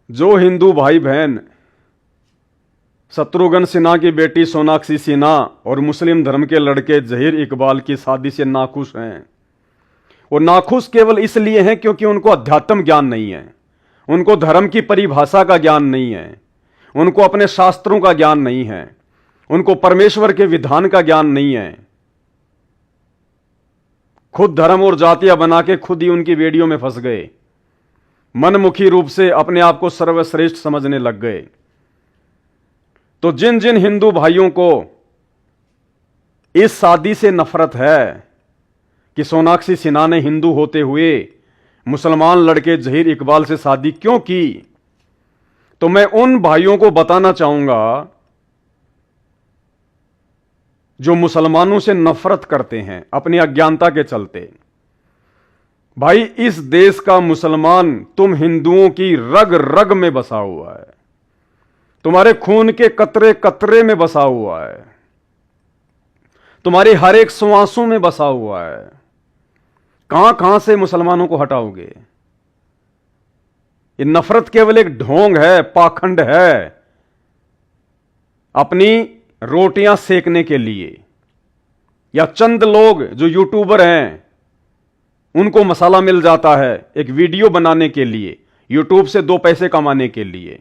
जो हिंदू भाई बहन शत्रुघ्न सिन्हा की बेटी सोनाक्षी सिन्हा और मुस्लिम धर्म के लड़के जहीर इकबाल की शादी से नाखुश हैं, वो नाखुश केवल इसलिए हैं क्योंकि उनको अध्यात्म ज्ञान नहीं है, उनको धर्म की परिभाषा का ज्ञान नहीं है, उनको अपने शास्त्रों का ज्ञान नहीं है, उनको परमेश्वर के विधान का ज्ञान नहीं है। खुद धर्म और जातियां बना के खुद ही उनकी वीडियो में फंस गए, मनमुखी रूप से अपने आप को सर्वश्रेष्ठ समझने लग गए। तो जिन जिन हिंदू भाइयों को इस शादी से नफरत है कि सोनाक्षी सिन्हा ने हिंदू होते हुए मुसलमान लड़के जहीर इकबाल से शादी क्यों की, तो मैं उन भाइयों को बताना चाहूंगा जो मुसलमानों से नफरत करते हैं अपनी अज्ञानता के चलते। भाई, इस देश का मुसलमान तुम हिंदुओं की रग रग में बसा हुआ है, तुम्हारे खून के कतरे कतरे में बसा हुआ है, तुम्हारी हर एक श्वासों में बसा हुआ है। कहां कहां से मुसलमानों को हटाओगे? ये नफरत केवल एक ढोंग है, पाखंड है, अपनी रोटियां सेकने के लिए, या चंद लोग जो यूट्यूबर हैं उनको मसाला मिल जाता है एक वीडियो बनाने के लिए, यूट्यूब से 2 पैसे कमाने के लिए।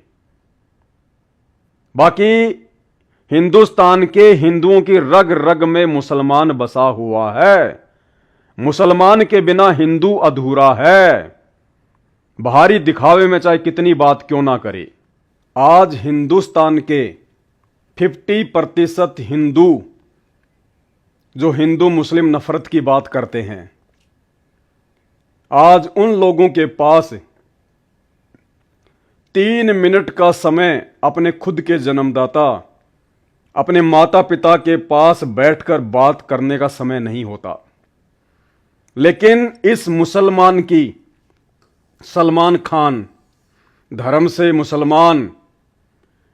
बाकी हिंदुस्तान के हिंदुओं की रग रग में मुसलमान बसा हुआ है। मुसलमान के बिना हिंदू अधूरा है, बाहरी दिखावे में चाहे कितनी बात क्यों ना करे। आज हिंदुस्तान के 50% हिंदू जो हिंदू मुस्लिम नफरत की बात करते हैं, आज उन लोगों के पास 3 मिनट का समय अपने खुद के जन्मदाता, अपने माता पिता के पास बैठकर बात करने का समय नहीं होता। लेकिन इस मुसलमान की, सलमान खान धर्म से मुसलमान,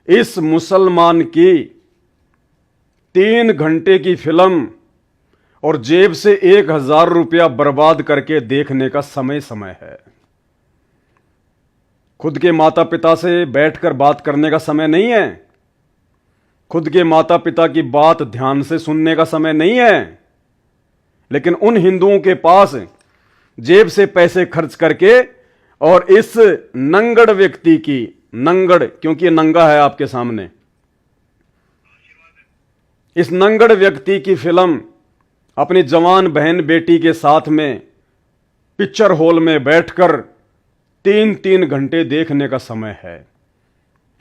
इस मुसलमान की 3 घंटे की फिल्म और जेब से 1000 रुपया बर्बाद करके देखने का समय समय है। खुद के माता पिता से बैठकर बात करने का समय नहीं है, खुद के माता पिता की बात ध्यान से सुनने का समय नहीं है। लेकिन उन हिंदुओं के पास जेब से पैसे खर्च करके और इस नंगड़ व्यक्ति की, नंगड़ क्योंकि नंगा है आपके सामने, इस नंगड़ व्यक्ति की फिल्म अपनी जवान बहन बेटी के साथ में पिक्चर हॉल में बैठकर 3-3 घंटे देखने का समय है।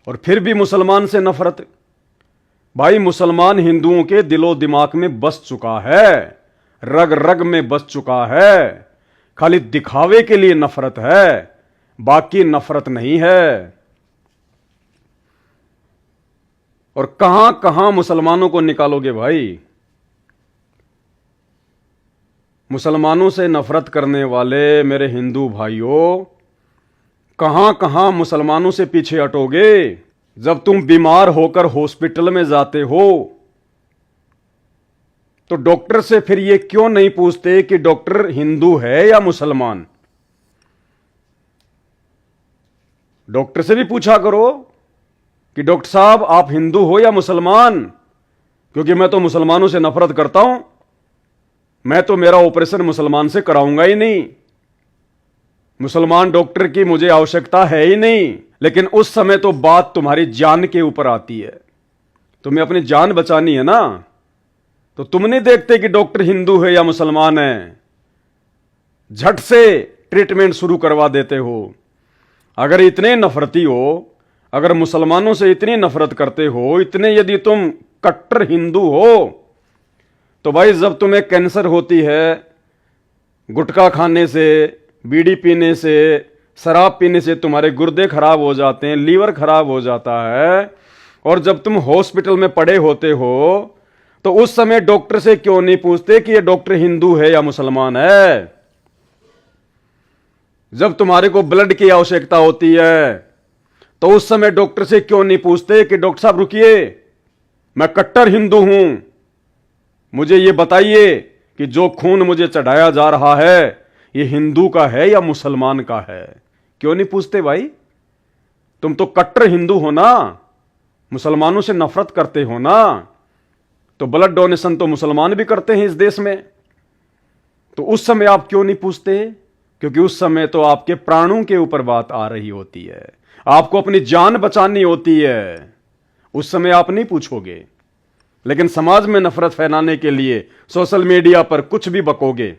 और फिर भी मुसलमान से नफरत। भाई, मुसलमान हिंदुओं के दिलो दिमाग में बस चुका है, रग रग में बस चुका है। खाली दिखावे के लिए नफरत है, बाकी नफरत नहीं है। और कहां कहां मुसलमानों को निकालोगे भाई? मुसलमानों से नफरत करने वाले मेरे हिंदू भाइयों, कहां कहां मुसलमानों से पीछे हटोगे? जब तुम बीमार होकर हॉस्पिटल में जाते हो तो डॉक्टर से फिर ये क्यों नहीं पूछते कि डॉक्टर हिंदू है या मुसलमान? डॉक्टर से भी पूछा करो कि डॉक्टर साहब आप हिंदू हो या मुसलमान, क्योंकि मैं तो मुसलमानों से नफरत करता हूं, मैं तो मेरा ऑपरेशन मुसलमान से कराऊंगा ही नहीं, मुसलमान डॉक्टर की मुझे आवश्यकता है ही नहीं। लेकिन उस समय तो बात तुम्हारी जान के ऊपर आती है, तुम्हें अपनी जान बचानी है ना, तो तुम नहीं देखते कि डॉक्टर हिंदू है या मुसलमान है, झट से ट्रीटमेंट शुरू करवा देते हो। अगर इतने नफरती हो, अगर मुसलमानों से इतनी नफरत करते हो, इतने यदि तुम कट्टर हिंदू हो, तो भाई जब तुम्हें कैंसर होती है, गुटखा खाने से, बीड़ी पीने से, शराब पीने से तुम्हारे गुर्दे खराब हो जाते हैं, लीवर खराब हो जाता है, और जब तुम हॉस्पिटल में पड़े होते हो तो उस समय डॉक्टर से क्यों नहीं पूछते कि ये डॉक्टर हिंदू है या मुसलमान है? जब तुम्हारे को ब्लड की आवश्यकता होती है तो उस समय डॉक्टर से क्यों नहीं पूछते कि डॉक्टर साहब रुकिए, मैं कट्टर हिंदू हूं, मुझे ये बताइए कि जो खून मुझे चढ़ाया जा रहा है ये हिंदू का है या मुसलमान का है? क्यों नहीं पूछते भाई? तुम तो कट्टर हिंदू हो ना, मुसलमानों से नफरत करते हो ना, तो ब्लड डोनेशन तो मुसलमान भी करते हैं इस देश में। तो उस समय आप क्यों नहीं पूछते? क्योंकि उस समय तो आपके प्राणों के ऊपर बात आ रही होती है, आपको अपनी जान बचानी होती है, उस समय आप नहीं पूछोगे। लेकिन समाज में नफरत फैलाने के लिए सोशल मीडिया पर कुछ भी बकोगे।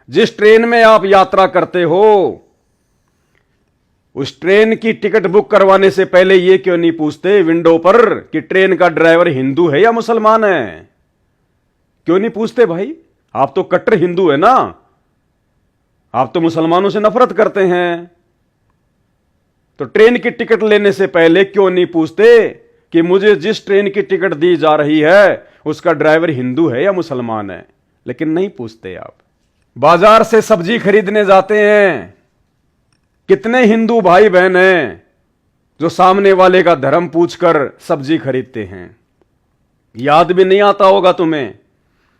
जिस ट्रेन में आप यात्रा करते हो, उस ट्रेन की टिकट बुक करवाने से पहले यह क्यों नहीं पूछते विंडो पर कि ट्रेन का ड्राइवर हिंदू है या मुसलमान है? क्यों नहीं पूछते भाई? आप तो कट्टर हिंदू है ना, आप तो मुसलमानों से नफरत करते हैं। तो ट्रेन की टिकट लेने से पहले क्यों नहीं पूछते कि मुझे जिस ट्रेन की टिकट दी जा रही है उसका ड्राइवर हिंदू है या मुसलमान है? लेकिन नहीं पूछते आप। बाजार से सब्जी खरीदने जाते हैं, कितने हिंदू भाई बहन हैं जो सामने वाले का धर्म पूछकर सब्जी खरीदते हैं। याद भी नहीं आता होगा तुम्हें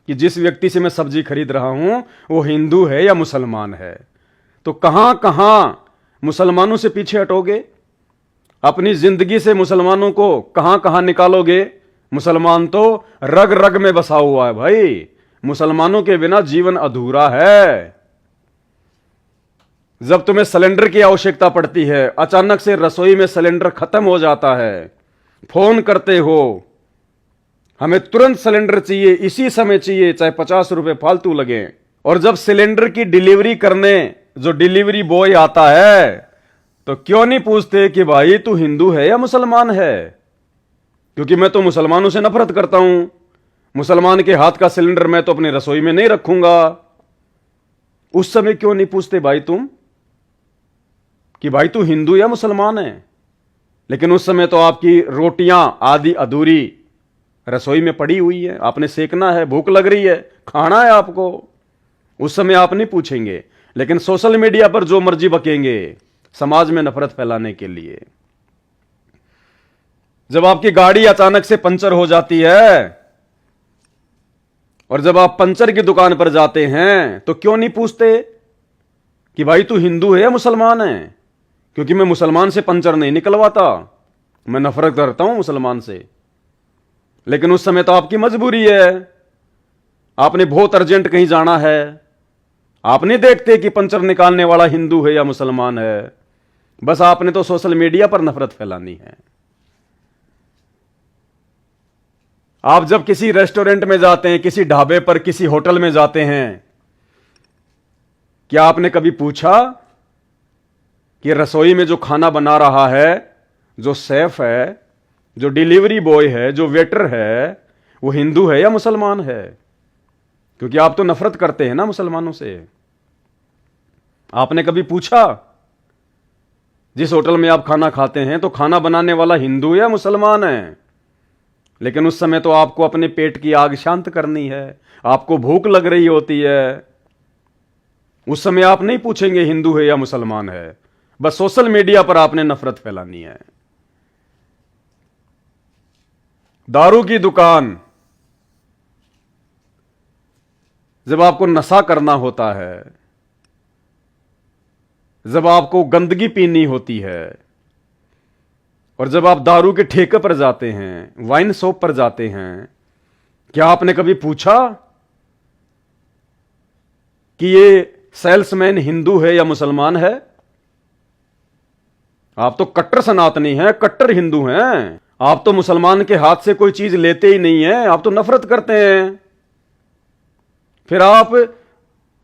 कि जिस व्यक्ति से मैं सब्जी खरीद रहा हूं वो हिंदू है या मुसलमान है। तो कहां कहां मुसलमानों से पीछे हटोगे? अपनी जिंदगी से मुसलमानों को कहां कहां निकालोगे? मुसलमान तो रग रग में बसा हुआ है भाई, मुसलमानों के बिना जीवन अधूरा है। जब तुम्हें सिलेंडर की आवश्यकता पड़ती है, अचानक से रसोई में सिलेंडर खत्म हो जाता है, फोन करते हो हमें तुरंत सिलेंडर चाहिए, इसी समय चाहिए, चाहे 50 रुपए फालतू लगे। और जब सिलेंडर की डिलीवरी करने जो डिलीवरी बॉय आता है तो क्यों नहीं पूछते कि भाई तू हिंदू है या मुसलमान है? क्योंकि मैं तो मुसलमानों से नफरत करता हूं, मुसलमान के हाथ का सिलेंडर मैं तो अपनी रसोई में नहीं रखूंगा। उस समय क्यों नहीं पूछते भाई तुम कि भाई तू हिंदू या मुसलमान है? लेकिन उस समय तो आपकी रोटियां आदि अधूरी रसोई में पड़ी हुई है, आपने सेकना है, भूख लग रही है, खाना है आपको। उस समय आप नहीं पूछेंगे। लेकिन सोशल मीडिया पर जो मर्जी बकेंगे समाज में नफरत फैलाने के लिए। जब आपकी गाड़ी अचानक से पंचर हो जाती है और जब आप पंचर की दुकान पर जाते हैं तो क्यों नहीं पूछते कि भाई तू हिंदू है या मुसलमान है? क्योंकि मैं मुसलमान से पंचर नहीं निकलवाता, मैं नफरत करता हूं मुसलमान से। लेकिन उस समय तो आपकी मजबूरी है, आपने बहुत अर्जेंट कहीं जाना है, आप नहीं देखते कि पंचर निकालने वाला हिंदू है या मुसलमान है, बस आपने तो सोशल मीडिया पर नफरत फैलानी है। आप जब किसी रेस्टोरेंट में जाते हैं, किसी ढाबे पर, किसी होटल में जाते हैं, क्या आपने कभी पूछा कि रसोई में जो खाना बना रहा है, जो शेफ है, जो डिलीवरी बॉय है, जो वेटर है, वो हिंदू है या मुसलमान है? क्योंकि आप तो नफरत करते हैं ना मुसलमानों से। आपने कभी पूछा जिस होटल में आप खाना खाते हैं तो खाना बनाने वाला हिंदू या मुसलमान है? लेकिन उस समय तो आपको अपने पेट की आग शांत करनी है, आपको भूख लग रही होती है। उस समय आप नहीं पूछेंगे हिंदू है या मुसलमान है, बस सोशल मीडिया पर आपने नफरत फैलानी है। दारू की दुकान, जब आपको नशा करना होता है, जब आपको गंदगी पीनी होती है, और जब आप दारू के ठेके पर जाते हैं, वाइन शॉप पर जाते हैं, क्या आपने कभी पूछा कि ये सेल्समैन हिंदू है या मुसलमान है? आप तो कट्टर सनातनी हैं, कट्टर हिंदू हैं। आप तो मुसलमान के हाथ से कोई चीज लेते ही नहीं है, आप तो नफरत करते हैं। फिर आप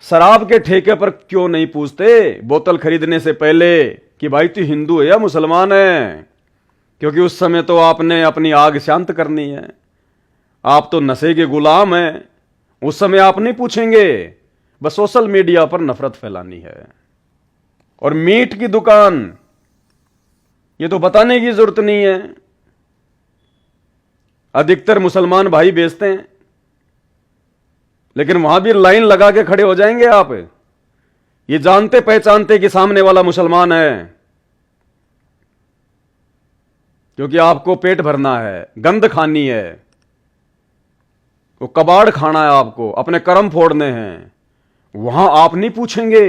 शराब के ठेके पर क्यों नहीं पूछते बोतल खरीदने से पहले कि भाई तू हिंदू है या मुसलमान है? क्योंकि उस समय तो आपने अपनी आग शांत करनी है, आप तो नशे के गुलाम हैं। उस समय आप नहीं पूछेंगे, बस सोशल मीडिया पर नफरत फैलानी है। और मीट की दुकान, ये तो बताने की जरूरत नहीं है, अधिकतर मुसलमान भाई बेचते हैं, लेकिन वहां भी लाइन लगा के खड़े हो जाएंगे आप, ये जानते पहचानते कि सामने वाला मुसलमान है, क्योंकि आपको पेट भरना है, गंद खानी है, वो कबाड़ खाना है, आपको अपने कर्म फोड़ने हैं। वहां आप नहीं पूछेंगे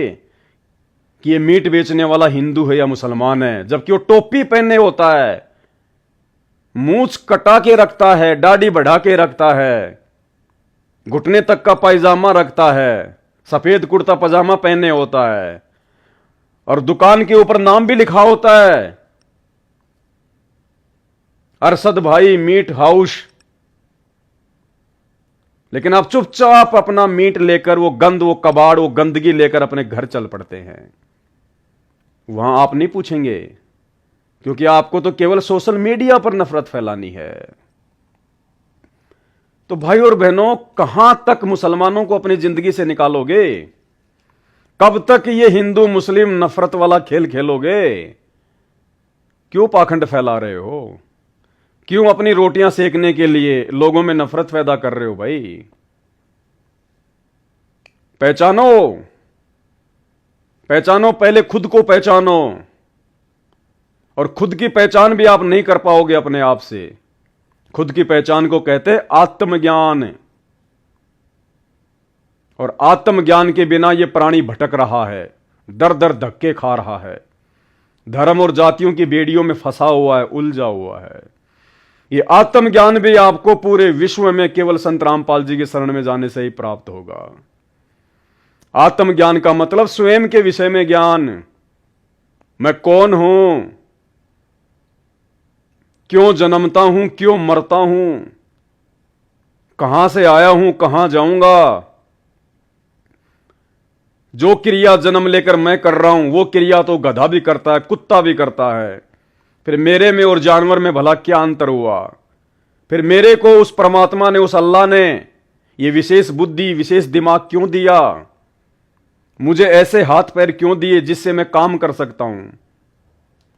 कि ये मीट बेचने वाला हिंदू है या मुसलमान है, जबकि वो टोपी पहने होता है, मूंछ कटा के रखता है, दाढ़ी बढ़ा के रखता है, घुटने तक का पायजामा रखता है, सफेद कुर्ता पजामा पहने होता है, और दुकान के ऊपर नाम भी लिखा होता है, अरशद भाई मीट हाउस। लेकिन आप चुपचाप अपना मीट लेकर, वो गंद, वो कबाड़, वो गंदगी लेकर अपने घर चल पड़ते हैं। वहां आप नहीं पूछेंगे, क्योंकि आपको तो केवल सोशल मीडिया पर नफरत फैलानी है। तो भाई और बहनों, कहां तक मुसलमानों को अपनी जिंदगी से निकालोगे? कब तक ये हिंदू मुस्लिम नफरत वाला खेल खेलोगे? क्यों पाखंड फैला रहे हो? क्यों अपनी रोटियां सेकने के लिए लोगों में नफरत पैदा कर रहे हो? भाई पहचानो, पहचानो, पहले खुद को पहचानो। और खुद की पहचान भी आप नहीं कर पाओगे अपने आप से। खुद की पहचान को कहते हैं आत्मज्ञान। और आत्मज्ञान के बिना यह प्राणी भटक रहा है, दर दर धक्के खा रहा है, धर्म और जातियों की बेड़ियों में फंसा हुआ है, उलझा हुआ है। ये आत्मज्ञान भी आपको पूरे विश्व में केवल संत रामपाल जी के शरण में जाने से ही प्राप्त होगा। आत्मज्ञान का मतलब स्वयं के विषय में ज्ञान। मैं कौन हूं, क्यों जन्मता हूं, क्यों मरता हूं, कहां से आया हूं, कहां जाऊंगा। जो क्रिया जन्म लेकर मैं कर रहा हूं, वो क्रिया तो गधा भी करता है, कुत्ता भी करता है। फिर मेरे में और जानवर में भला क्या अंतर हुआ? फिर मेरे को उस परमात्मा ने, उस अल्लाह ने ये विशेष बुद्धि, विशेष दिमाग क्यों दिया? मुझे ऐसे हाथ पैर क्यों दिए जिससे मैं काम कर सकता हूं?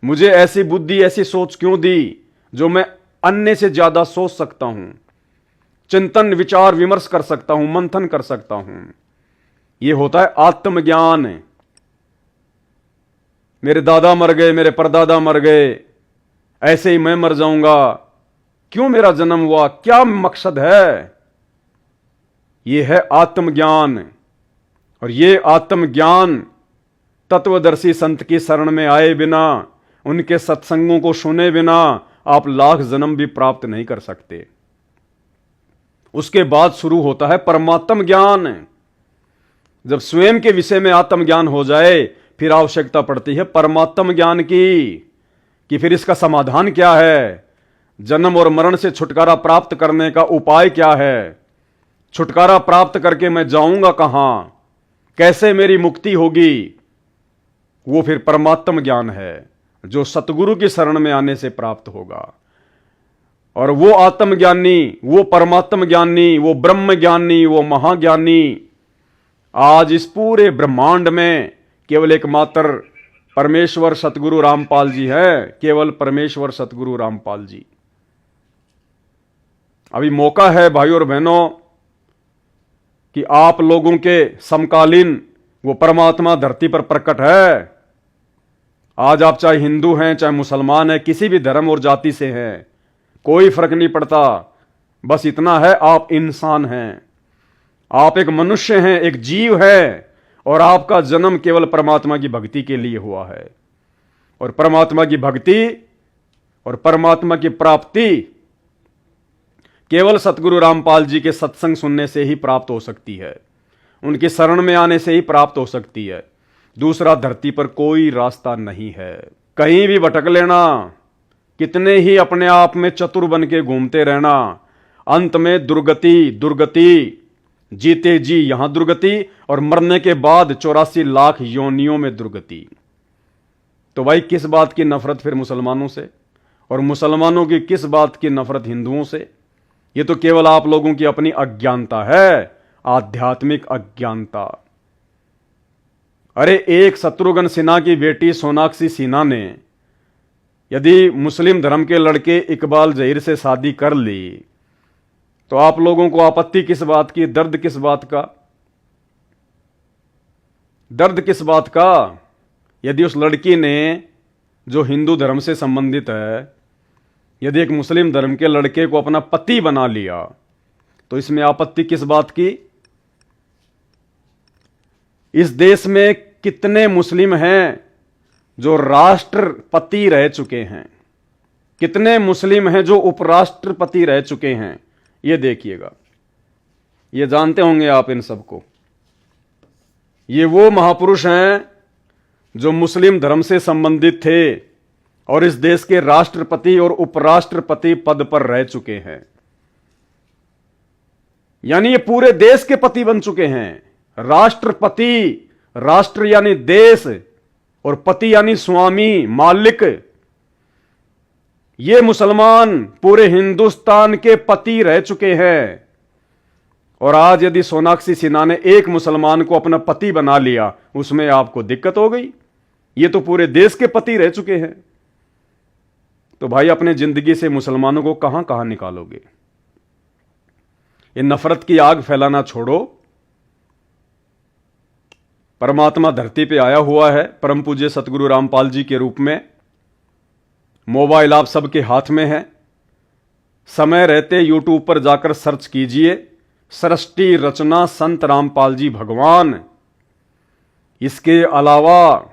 मुझे ऐसी बुद्धि, ऐसी सोच क्यों दी जो मैं अन्य से ज्यादा सोच सकता हूं, चिंतन विचार विमर्श कर सकता हूं, मंथन कर सकता हूं। यह होता है आत्मज्ञान। मेरे दादा मर गए, मेरे परदादा मर गए, ऐसे ही मैं मर जाऊंगा, क्यों मेरा जन्म हुआ, क्या मकसद है? यह है आत्मज्ञान। और यह आत्मज्ञान तत्वदर्शी संत की शरण में आए बिना, उनके सत्संगों को सुने बिना आप लाख जन्म भी प्राप्त नहीं कर सकते। उसके बाद शुरू होता है परमात्म ज्ञान। जब स्वयं के विषय में आत्मज्ञान हो जाए, फिर आवश्यकता पड़ती है परमात्म ज्ञान की, कि फिर इसका समाधान क्या है, जन्म और मरण से छुटकारा प्राप्त करने का उपाय क्या है, छुटकारा प्राप्त करके मैं जाऊंगा कहां, कैसे मेरी मुक्ति होगी। वो फिर परमात्म ज्ञान है जो सतगुरु की शरण में आने से प्राप्त होगा। और वो आत्मज्ञानी, वो परमात्म ज्ञानी, वो ब्रह्म ज्ञानी, वो महाज्ञानी आज इस पूरे ब्रह्मांड में केवल एकमात्र परमेश्वर सतगुरु रामपाल जी है। केवल परमेश्वर सतगुरु रामपाल जी। अभी मौका है भाइयों और बहनों कि आप लोगों के समकालीन वो परमात्मा धरती पर प्रकट है। आज आप चाहे हिंदू हैं, चाहे मुसलमान हैं, किसी भी धर्म और जाति से हैं, कोई फर्क नहीं पड़ता। बस इतना है, आप इंसान हैं, आप एक मनुष्य हैं, एक जीव है, और आपका जन्म केवल परमात्मा की भक्ति के लिए हुआ है। और परमात्मा की भक्ति और परमात्मा की प्राप्ति केवल सतगुरु रामपाल जी के सत्संग सुनने से ही प्राप्त हो सकती है, उनकी शरण में आने से ही प्राप्त हो सकती है। दूसरा धरती पर कोई रास्ता नहीं है। कहीं भी भटक लेना, कितने ही अपने आप में चतुर बन के घूमते रहना, अंत में दुर्गति, दुर्गति, जीते जी यहां दुर्गति, और मरने के बाद 84 लाख योनियों में दुर्गति। तो भाई किस बात की नफरत फिर मुसलमानों से, और मुसलमानों की किस बात की नफरत हिंदुओं से? ये तो केवल आप लोगों की अपनी अज्ञानता है, आध्यात्मिक अज्ञानता। अरे एक शत्रुघ्न सिन्हा की बेटी सोनाक्षी सिन्हा ने यदि मुस्लिम धर्म के लड़के इकबाल जहीर से शादी कर ली, तो आप लोगों को आपत्ति किस बात की, दर्द किस बात का? दर्द किस बात का? यदि उस लड़की ने, जो हिंदू धर्म से संबंधित है, यदि एक मुस्लिम धर्म के लड़के को अपना पति बना लिया, तो इसमें आपत्ति किस बात की? इस देश में कितने मुस्लिम हैं जो राष्ट्रपति रह चुके हैं, कितने मुस्लिम हैं जो उपराष्ट्रपति रह चुके हैं, ये देखिएगा। ये जानते होंगे आप इन सबको। ये वो महापुरुष हैं जो मुस्लिम धर्म से संबंधित थे और इस देश के राष्ट्रपति और उपराष्ट्रपति पद पर रह चुके हैं। यानी ये पूरे देश के पति बन चुके हैं। राष्ट्रपति, राष्ट्र यानी देश, और पति यानी स्वामी, मालिक। ये मुसलमान पूरे हिंदुस्तान के पति रह चुके हैं। और आज यदि सोनाक्षी सिन्हा ने एक मुसलमान को अपना पति बना लिया, उसमें आपको दिक्कत हो गई। ये तो पूरे देश के पति रह चुके हैं। तो भाई अपने जिंदगी से मुसलमानों को कहां कहां निकालोगे? ये नफरत की आग फैलाना छोड़ो। परमात्मा धरती पे आया हुआ है परम पूज्य सतगुरु रामपाल जी के रूप में। मोबाइल आप सबके हाथ में है। समय रहते यूट्यूब पर जाकर सर्च कीजिए, सृष्टि रचना संत रामपाल जी भगवान। इसके अलावा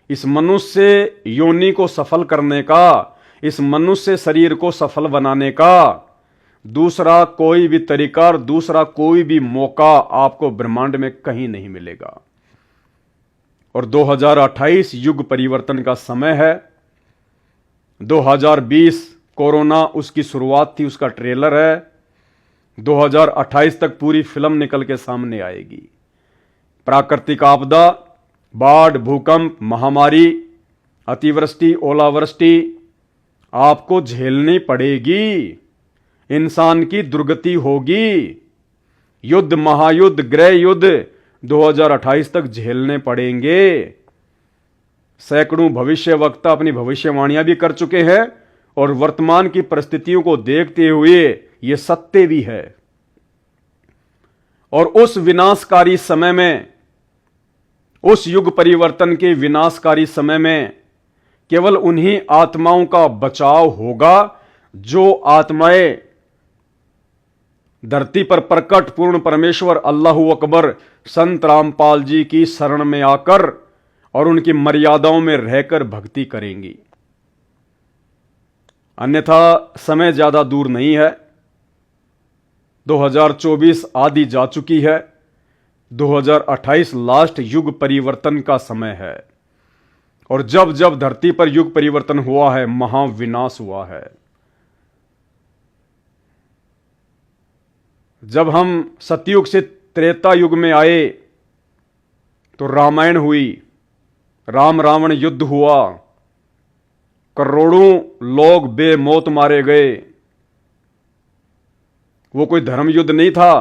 इस मनुष्य योनि को सफल करने का, इस मनुष्य शरीर को सफल बनाने का दूसरा कोई भी तरीका और दूसरा कोई भी मौका आपको ब्रह्मांड में कहीं नहीं मिलेगा। और 2028 युग परिवर्तन का समय है। 2020 कोरोना उसकी शुरुआत थी, उसका ट्रेलर है। 2028 तक पूरी फिल्म निकल के सामने आएगी। प्राकृतिक आपदा, बाढ़, भूकंप, महामारी, अतिवृष्टि, ओलावृष्टि आपको झेलनी पड़ेगी। इंसान की दुर्गति होगी। युद्ध, महायुद्ध, गृह युद्ध 2028 तक झेलने पड़ेंगे। सैकड़ों भविष्यवक्ता अपनी भविष्यवाणियां भी कर चुके हैं और वर्तमान की परिस्थितियों को देखते हुए यह सत्य भी है। और उस विनाशकारी समय में, उस युग परिवर्तन के विनाशकारी समय में केवल उन्हीं आत्माओं का बचाव होगा जो आत्माएं धरती पर प्रकट पूर्ण परमेश्वर अल्लाहू अकबर संत रामपाल जी की शरण में आकर और उनकी मर्यादाओं में रहकर भक्ति करेंगी। अन्यथा समय ज्यादा दूर नहीं है। 2024 आधी जा चुकी है। 2028 लास्ट युग परिवर्तन का समय है। और जब जब धरती पर युग परिवर्तन हुआ है, महाविनाश हुआ है। जब हम सतयुग से त्रेता युग में आए तो रामायण हुई, राम रावण युद्ध हुआ, करोड़ों लोग बेमौत मारे गए। वो कोई धर्म युद्ध नहीं था,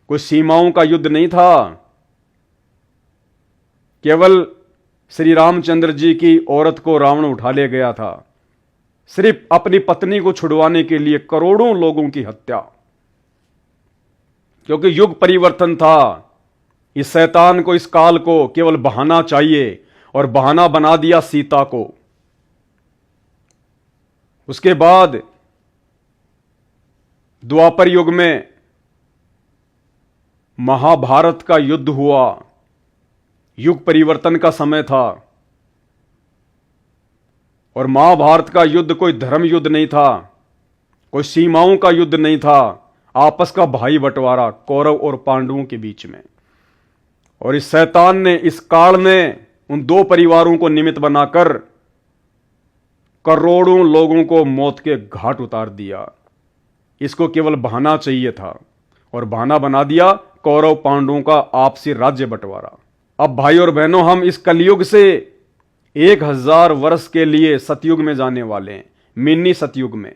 कोई सीमाओं का युद्ध नहीं था। केवल श्री रामचंद्र जी की औरत को रावण उठा ले गया था, सिर्फ अपनी पत्नी को छुड़वाने के लिए करोड़ों लोगों की हत्या। क्योंकि युग परिवर्तन था। इस शैतान को, इस काल को केवल बहाना चाहिए और बहाना बना दिया सीता को। उसके बाद द्वापर युग में महाभारत का युद्ध हुआ। युग परिवर्तन का समय था और महाभारत का युद्ध कोई धर्म युद्ध नहीं था, कोई सीमाओं का युद्ध नहीं था, आपस का भाई बंटवारा कौरव और पांडवों के बीच में। और इस शैतान ने, इस काल ने उन दो परिवारों को निमित्त बनाकर करोड़ों लोगों को मौत के घाट उतार दिया। इसको केवल बहाना चाहिए था और बहाना बना दिया कौरव पांडवों का आपसी राज्य बंटवारा। अब भाई और बहनों, हम इस कलयुग से 1000 वर्ष के लिए सतयुग में जाने वाले हैं। मिनी सतयुग में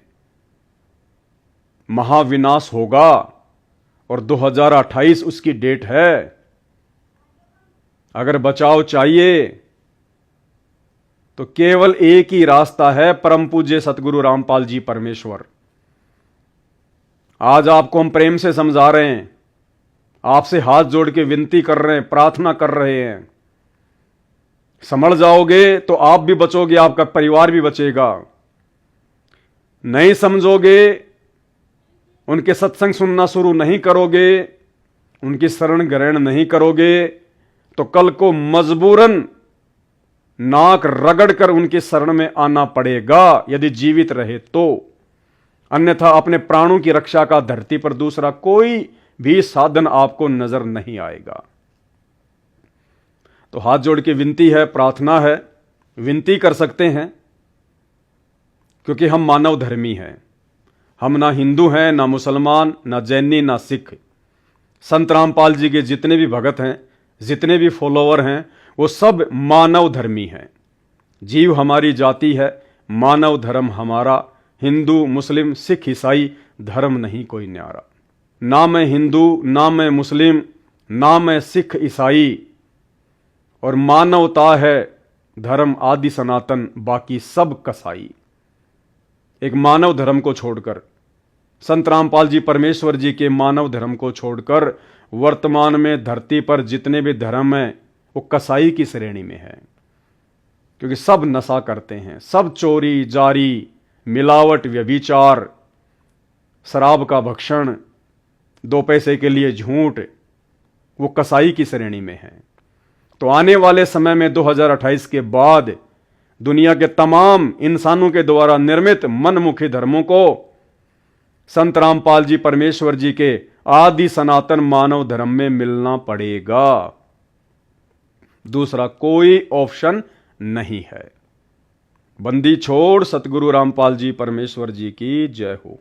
महाविनाश होगा और 2028 उसकी डेट है। अगर बचाव चाहिए तो केवल एक ही रास्ता है, परम पूज्य सतगुरु रामपाल जी परमेश्वर। आज आपको हम प्रेम से समझा रहे हैं, आपसे हाथ जोड़ के विनती कर रहे हैं, प्रार्थना कर रहे हैं। समझ जाओगे तो आप भी बचोगे, आपका परिवार भी बचेगा। नहीं समझोगे, उनके सत्संग सुनना शुरू नहीं करोगे, उनकी शरण ग्रहण नहीं करोगे, तो कल को मजबूरन नाक रगड़कर उनके शरण में आना पड़ेगा यदि जीवित रहे तो। अन्यथा अपने प्राणों की रक्षा का धरती पर दूसरा कोई भी साधन आपको नजर नहीं आएगा। तो हाथ जोड़ के विनती है, प्रार्थना है, विनती कर सकते हैं, क्योंकि हम मानव धर्मी हैं। हम ना हिंदू हैं, ना मुसलमान, ना जैनी, ना सिख। संत रामपाल जी के जितने भी भगत हैं, जितने भी फॉलोवर हैं, वो सब मानव धर्मी हैं। जीव हमारी जाति है, मानव धर्म हमारा। हिंदू, मुस्लिम, सिख, ईसाई धर्म नहीं कोई न्यारा। ना मैं हिंदू, ना मैं मुस्लिम, ना मैं सिख, ईसाई, और मानवता है धर्म आदि सनातन, बाकी सब कसाई। एक मानव धर्म को छोड़कर, संत रामपाल जी परमेश्वर जी के मानव धर्म को छोड़कर वर्तमान में धरती पर जितने भी धर्म हैं वो कसाई की श्रेणी में है। क्योंकि सब नशा करते हैं, सब चोरी जारी, मिलावट, व्यभिचार, शराब का भक्षण, 2 पैसे के लिए झूठ, वो कसाई की श्रेणी में है। तो आने वाले समय में 2028 के बाद दुनिया के तमाम इंसानों के द्वारा निर्मित मनमुखी धर्मों को संत रामपाल जी परमेश्वर जी के आदि सनातन मानव धर्म में मिलना पड़ेगा। दूसरा कोई ऑप्शन नहीं है। बंदी छोड़ सतगुरु रामपाल जी परमेश्वर जी की जय हो।